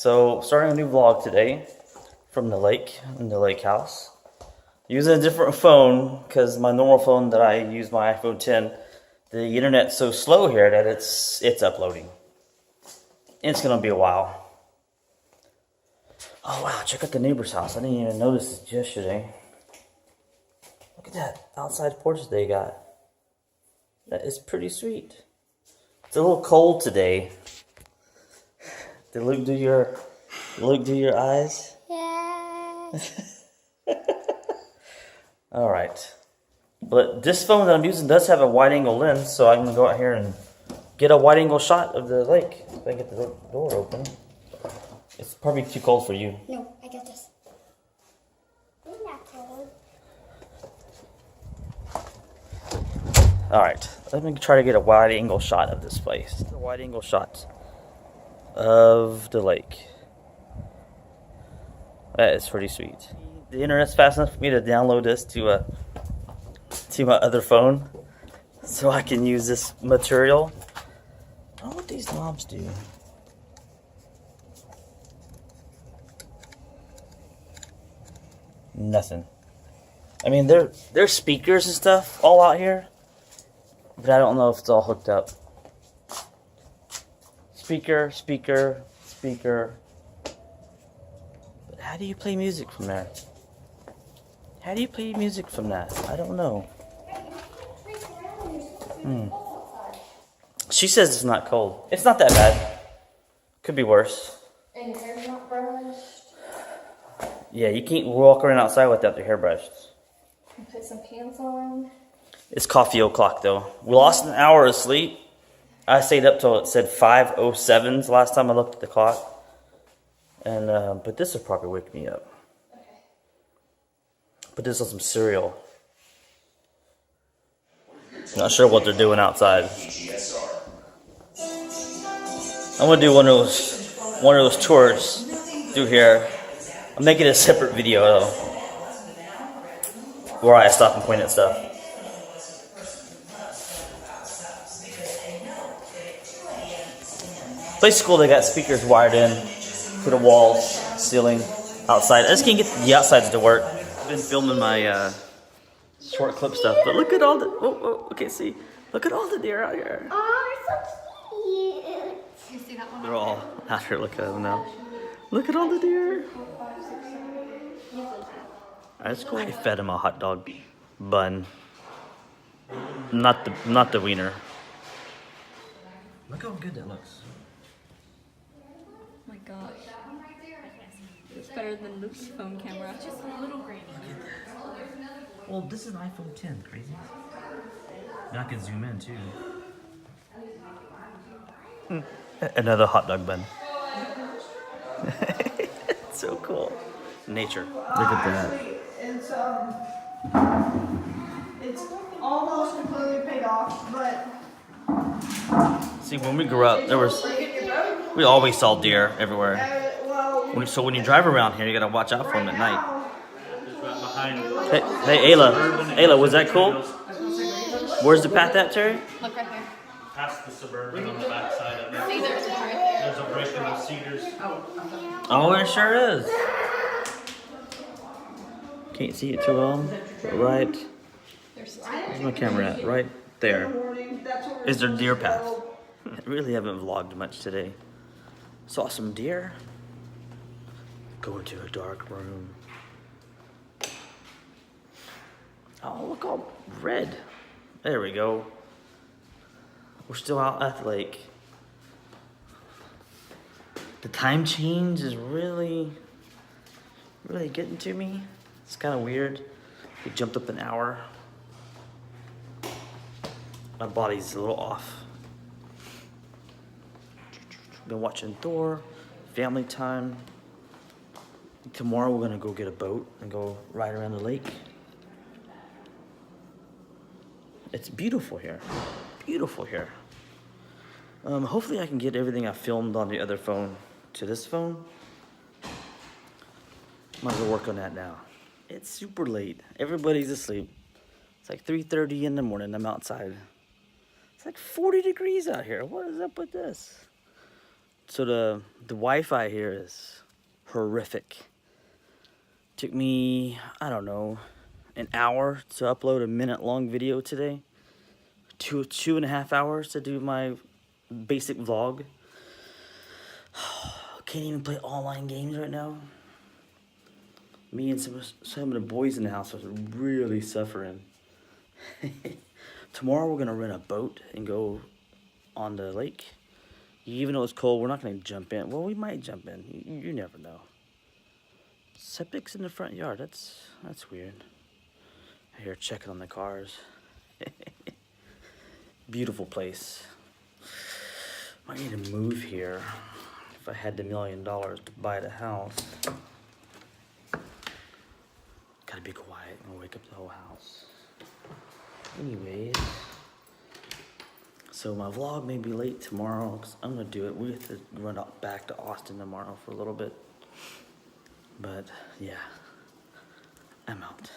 So, starting a new vlog today from the lake, in the lake house. Using a different phone because my normal phone that I use, my iPhone 10, the internet's so slow here that it's uploading. It's gonna be a while. Oh wow, check out the neighbor's house. I didn't even notice it yesterday. Look at that outside porch they got. That is pretty sweet. It's a little cold today. Did Luke do your eyes? Yeah. All right. But this phone that I'm using does have a wide angle lens, so I'm gonna go out here and get a wide angle shot of the lake. If I can get the door open. It's probably too cold for you. No, I got this. It's not cold. All right. Let me try to get a wide angle shot of this place. A wide angle shot of the lake. That is pretty sweet. The internet's fast enough for me to download this to my other phone, so I can use this material. I don't know what these knobs do. Nothing. I mean, there's speakers and stuff all out here, but I don't know if it's all hooked up. Speaker. But how do you play music from there? How do you play music from that? I don't know. She says it's not cold. It's not that bad. Could be worse. And your hair's not brushed. Yeah, you can't walk around outside without your hair brushed. And put some pants on. It's coffee o'clock though. We lost an hour of sleep. I stayed up till it said 5:07 last time I looked at the clock. And but this will probably wake me up. Okay. Put this on some cereal. Not sure what they're doing outside. I'm gonna do one of those tours through here. I'm making a separate video though, where I stop and point at stuff. Place school, they got speakers wired in to the walls, ceiling, outside. I just can't get the outsides to work. I've been filming my short clip stuff, but look at all the okay, see, look at all the deer out here. Oh, they're so cute. You see that one? They're all out here. Look at them now. Look at all the deer. That's cool. I fed him a hot dog bun, not the wiener. Look how good that looks. Oh my gosh. It's better than Luke's phone camera. Just a little grainy. Well, this is an iPhone 10, crazy. And I can zoom in too. Another hot dog bun. It's so cool. Nature. Look at that. It's it's almost completely paid off, but See, when we grew up, we always saw deer everywhere. So when you drive around here, you gotta watch out for them at night. Hey, Ayla, was that cool? Where's the path at, Terry? Look right here. Past the Suburban on the backside of it. See, there's a tree right there. There's a break in the cedars. Oh, it sure is. Can't see it too well. Right. Where's my camera at? Right there. Is there deer path? I really haven't vlogged much today. Saw some deer. Go into a dark room. Oh, look all red. There we go. We're still out at the lake. The time change is really getting to me. It's kind of weird. We jumped up an hour. My body's a little off. Been watching Thor, family time. Tomorrow we're gonna go get a boat and go ride around the lake. It's beautiful here. Beautiful here. Hopefully I can get everything I filmed on the other phone to this phone. Might as well work on that now. It's super late. Everybody's asleep. It's like 3:30 in the morning. I'm outside. It's like 40 degrees out here. What is up with this? So the Wi-Fi here is horrific. Took me, I don't know, an hour to upload a minute-long video today. Two and a half hours to do my basic vlog. Can't even play online games right now. Me and some of the boys in the house are really suffering. Tomorrow we're gonna rent a boat and go on the lake. Even though it's cold, we're not gonna jump in. Well, we might jump in. You never know. Septic's in the front yard. That's weird. I hear checking on the cars. Beautiful place. Might need to move here if I had the $1 million to buy the house. Gotta be quiet and wake up the whole house. Anyways, so my vlog may be late tomorrow because I'm gonna do it. We have to run up back to Austin tomorrow for a little bit. But yeah, I'm out.